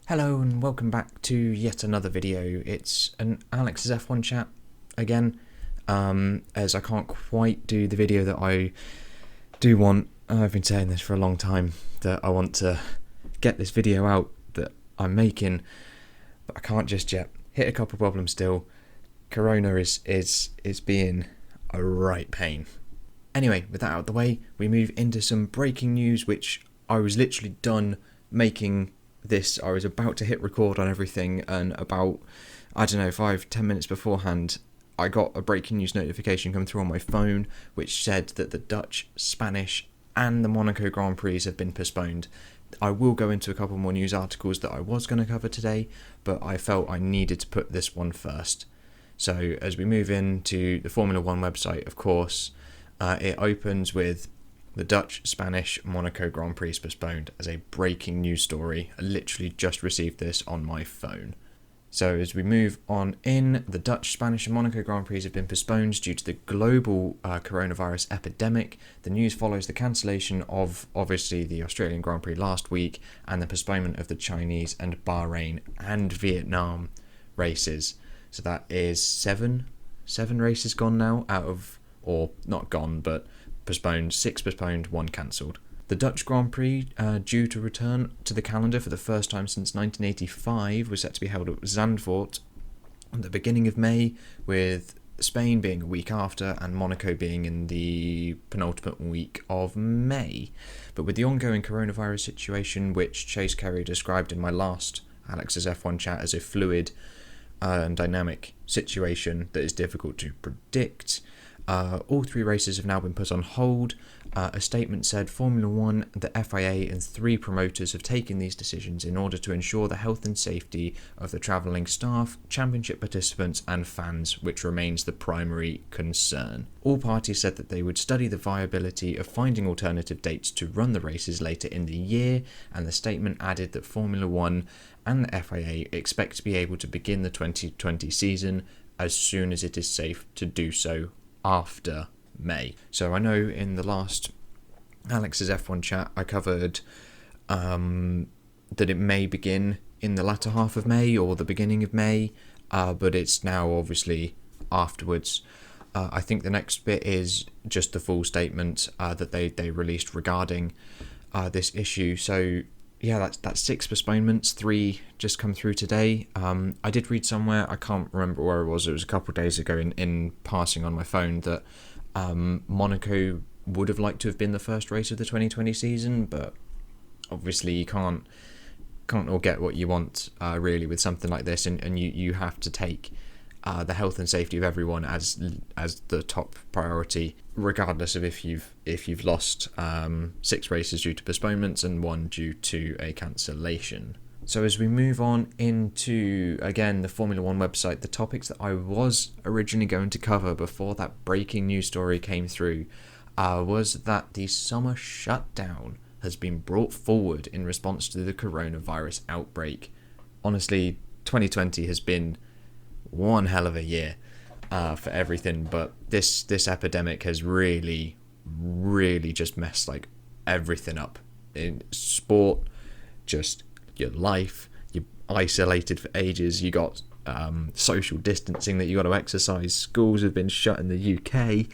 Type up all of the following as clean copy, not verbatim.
Hello and welcome back to yet another video. It's an Alex's F1 chat again, as I can't quite do the video that I do want. I've been saying this for a long time, that I want to get this video out that I'm making, but I can't just yet. Hit a couple of problems still. Corona is being a right pain. Anyway, with that out of the way, we move into some breaking news, which I was literally done making this. I was about to hit record on everything, and about, 5-10 minutes beforehand, I got a breaking news notification come through on my phone, which said that the Dutch, Spanish, and the Monaco Grand Prix have been postponed. I will go into a couple more news articles that I was going to cover today, but I felt I needed to put this one first. So as we move into the Formula 1 website, of course, it opens with the Dutch, Spanish, Monaco Grand Prix is postponed as a breaking news story. I literally just received this on my phone. So as we move on in, the Dutch, Spanish and Monaco Grand Prix have been postponed due to the global coronavirus epidemic. The news follows the cancellation of, obviously, the Australian Grand Prix last week and the postponement of the Chinese and Bahrain and Vietnam races. So that is seven races gone now out of, or not gone, but postponed, 6 postponed, 1 cancelled. The Dutch Grand Prix, due to return to the calendar for the first time since 1985, was set to be held at Zandvoort at the beginning of May, with Spain being a week after and Monaco being in the penultimate week of May. But with the ongoing coronavirus situation, which Chase Carey described in my last Alex's F1 chat as a fluid and dynamic situation that is difficult to predict, all 3 races have now been put on hold. A statement said Formula 1, the FIA and 3 promoters have taken these decisions in order to ensure the health and safety of the travelling staff, championship participants and fans, which remains the primary concern. All parties said that they would study the viability of finding alternative dates to run the races later in the year, and the statement added that Formula 1 and the FIA expect to be able to begin the 2020 season as soon as it is safe to do so after May. So I know in the last Alex's F1 chat I covered that it may begin in the latter half of May or the beginning of May, but it's now obviously afterwards. I think the next bit is just the full statement that they released regarding this issue. So yeah, that's 6 postponements, 3 just come through today. I did read somewhere, I can't remember where it was a couple of days ago in passing on my phone, that Monaco would have liked to have been the first race of the 2020 season, but obviously you can't all get what you want really with something like this, and you have to take the health and safety of everyone as the top priority, regardless of if you've lost 6 races due to postponements and 1 due to a cancellation. So as we move on into, again, the Formula 1 website, the topics that I was originally going to cover before that breaking news story came through was that the summer shutdown has been brought forward in response to the coronavirus outbreak. Honestly, 2020 has been one hell of a year for everything, but this epidemic has really just messed like everything up in sport, just your life. You're isolated for ages. You got social distancing that you got to exercise. Schools have been shut in the UK.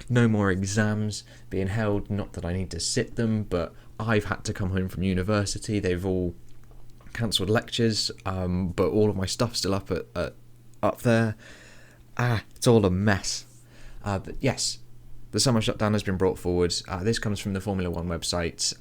No more exams being held. Not that I need to sit them, but I've had to come home from university. They've all cancelled lectures, but all of my stuff's still up there. It's all a mess. But yes, the summer shutdown has been brought forward. This comes from the Formula 1 website.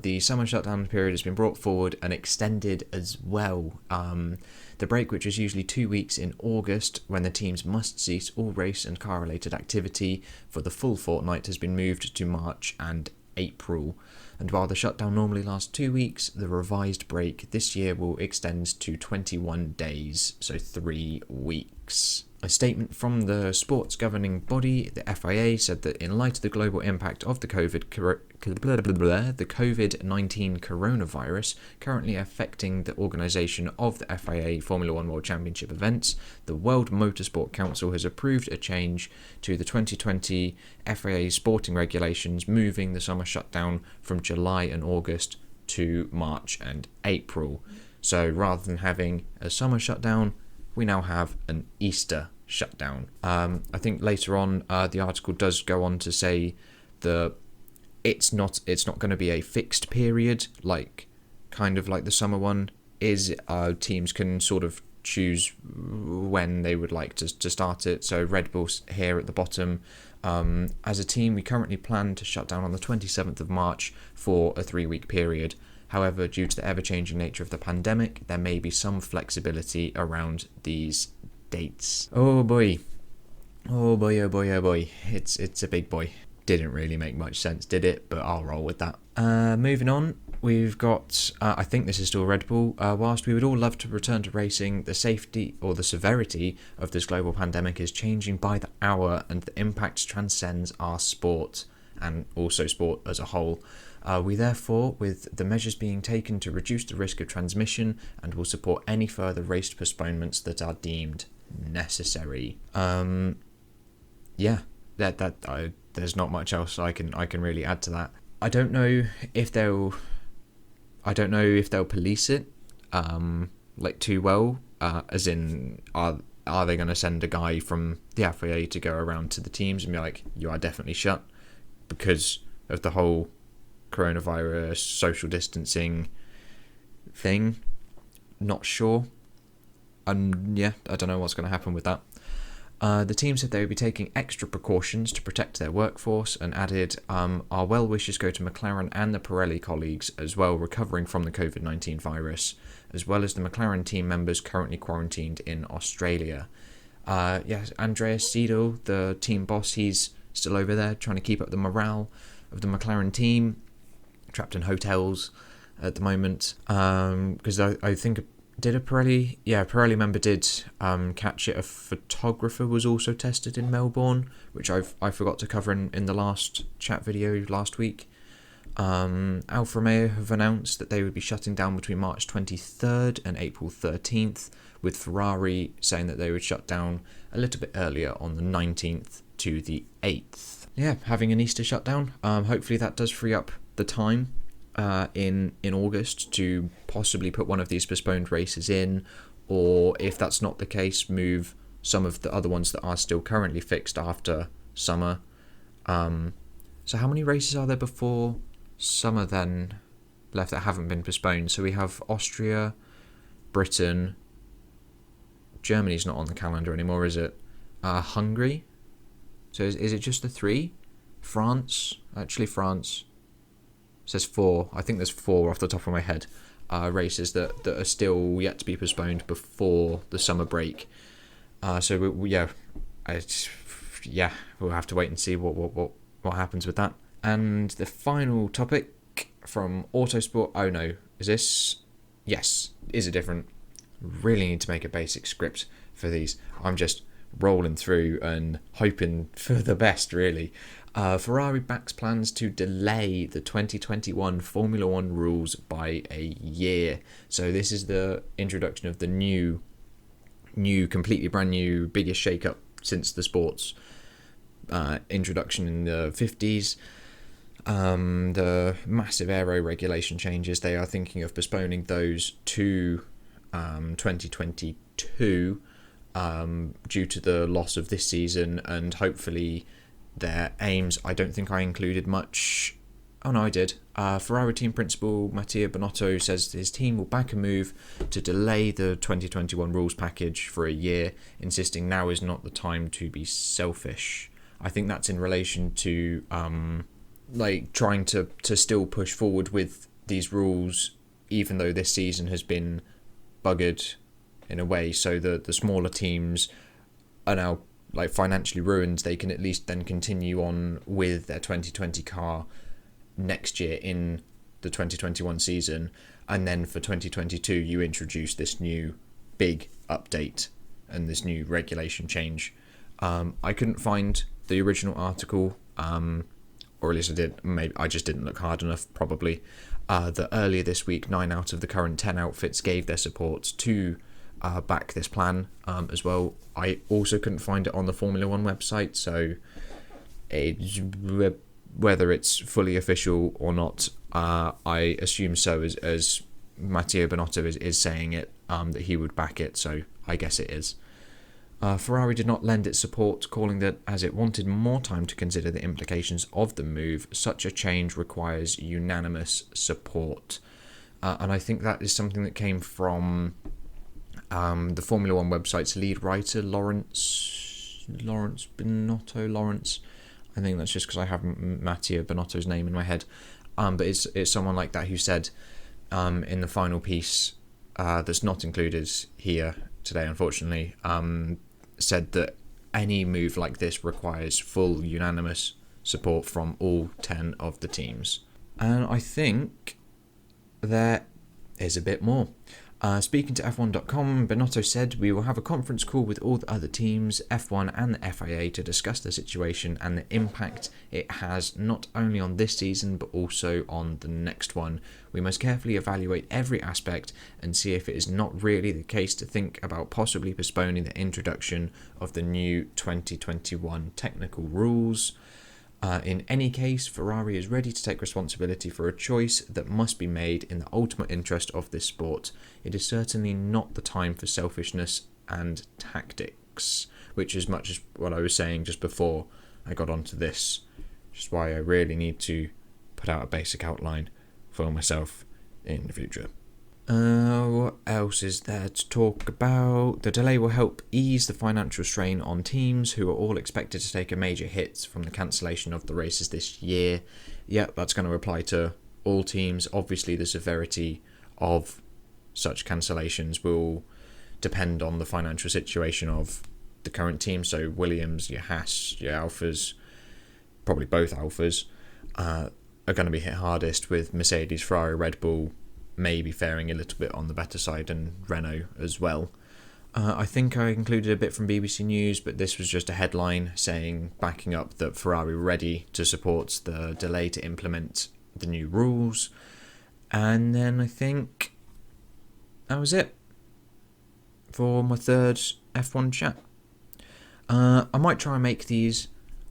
The summer shutdown period has been brought forward and extended as well. The break, which is usually 2 weeks in August, when the teams must cease all race and car-related activity for the full fortnight, has been moved to March and April. And while the shutdown normally lasts 2 weeks, the revised break this year will extend to 21 days, so 3 weeks. A statement from the sports governing body, the FIA, said that in light of the global impact of the COVID-19 coronavirus currently affecting the organisation of the FIA Formula 1 World Championship events, the World Motorsport Council has approved a change to the 2020 FIA sporting regulations, moving the summer shutdown from July and August to March and April. So rather than having a summer shutdown, we now have an Easter shutdown. I think later on the article does go on to say that it's not going to be a fixed period, like kind of like the summer one is. Teams can sort of choose when they would like to start it. So Red Bull here at the bottom, as a team we currently plan to shut down on the 27th of March for a 3-week period. However, due to the ever-changing nature of the pandemic, there may be some flexibility around these dates. Oh boy, oh boy, oh boy, oh boy. It's a big boy. Didn't really make much sense, did it? But I'll roll with that. Moving on, we've got, I think this is still Red Bull. Whilst we would all love to return to racing, the safety or the severity of this global pandemic is changing by the hour, and the impact transcends our sport and also sport as a whole. We therefore, with the measures being taken to reduce the risk of transmission, and will support any further race postponements that are deemed necessary. There's not much else I can really add to that. I don't know if they'll police it like too well. As in, are they going to send a guy from the FIA to go around to the teams and be like, you are definitely shut because of the whole coronavirus social distancing thing? Not sure. I don't know what's going to happen with that. The team said they would be taking extra precautions to protect their workforce, and added, our well wishes go to McLaren and the Pirelli colleagues as well, recovering from the COVID-19 virus, as well as the McLaren team members currently quarantined in Australia. Andreas Seidel, the team boss, he's still over there trying to keep up the morale of the McLaren team, trapped in hotels at the moment, because I think a Pirelli member did catch it. A photographer was also tested in Melbourne, which I forgot to cover in the last chat video last week. Alfa Romeo have announced that they would be shutting down between March 23rd and April 13th, with Ferrari saying that they would shut down a little bit earlier on the 19th to the 8th. Yeah, having an Easter shutdown. Hopefully that does free up the time in August to possibly put one of these postponed races in, or if that's not the case, move some of the other ones that are still currently fixed after summer. So how many races are there before summer then left that haven't been postponed? So we have Austria, Britain, Germany's not on the calendar anymore, is it? Hungary. So is it just the 3? France says 4. I think there's 4 off the top of my head. Races that are still yet to be postponed before the summer break. We'll have to wait and see what happens with that. And the final topic from Autosport. Oh no, is this? Yes. Is it different? Really need to make a basic script for these. I'm just rolling through and hoping for the best, really. Ferrari backs plans to delay the 2021 Formula One rules by a year. So this is the introduction of the new, completely brand new, biggest shake-up since the sport's introduction in the 50s. The massive aero regulation changes, they are thinking of postponing those to 2022 due to the loss of this season, and hopefully their aims. I don't think I included much. Oh no, I did. Ferrari team principal Mattia Binotto says his team will back a move to delay the 2021 rules package for a year, insisting now is not the time to be selfish. I think that's in relation to trying to still push forward with these rules, even though this season has been buggered in a way, so the smaller teams are now financially ruined. They can at least then continue on with their 2020 car next year in the 2021 season, and then for 2022 you introduce this new big update and this new regulation change. I couldn't find the original article, or at least I did. Maybe I just didn't look hard enough, probably. That earlier this week 9 out of the current 10 outfits gave their support to back this plan as well. I also couldn't find it on the Formula One website, so whether it's fully official or not, I assume so, as Matteo Binotto is saying it, that he would back it, so I guess it is. Ferrari did not lend its support, calling that as it wanted more time to consider the implications of the move, such a change requires unanimous support. And I think that is something that came from the Formula One website's lead writer, Lawrence Binotto. I think that's just because I have Matteo Binotto's name in my head. But it's someone like that who said in the final piece that's not included here today, unfortunately, said that any move like this requires full unanimous support from all 10 of the teams. And I think there is a bit more. Speaking to F1.com, Binotto said, "We will have a conference call with all the other teams, F1 and the FIA, to discuss the situation and the impact it has not only on this season but also on the next one. We must carefully evaluate every aspect and see if it is not really the case to think about possibly postponing the introduction of the new 2021 technical rules. In any case, Ferrari is ready to take responsibility for a choice that must be made in the ultimate interest of this sport. It is certainly not the time for selfishness and tactics," which is much as what I was saying just before I got onto this, which is why I really need to put out a basic outline for myself in the future. What else is there to talk about? The delay will help ease the financial strain on teams who are all expected to take a major hit from the cancellation of the races this year. Yeah, that's going to apply to all teams. Obviously, the severity of such cancellations will depend on the financial situation of the current team. So Williams, your Haas, your Alphas, probably both Alphas, are going to be hit hardest, with Mercedes, Ferrari, Red Bull maybe faring a little bit on the better side, and Renault as well. I think I included a bit from BBC News, but this was just a headline backing up that Ferrari were ready to support the delay to implement the new rules. And then I think that was it for my third F1 chat. I might try and make these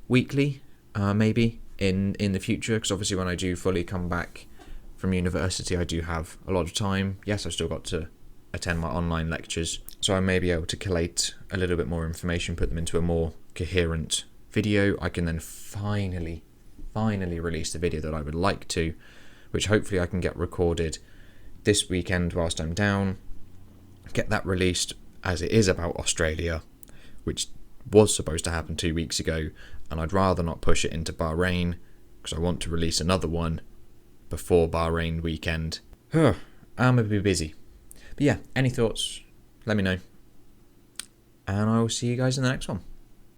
weekly, maybe in the future, because obviously when I do fully come back from university, I do have a lot of time. Yes, I've still got to attend my online lectures, so I may be able to collate a little bit more information, put them into a more coherent video. I can then finally release the video that I would like to, which hopefully I can get recorded this weekend whilst I'm down, get that released, as it is about Australia, which was supposed to happen 2 weeks ago, and I'd rather not push it into Bahrain because I want to release another one before Bahrain weekend. I'm going to be busy. But yeah, any thoughts, let me know. And I will see you guys in the next one.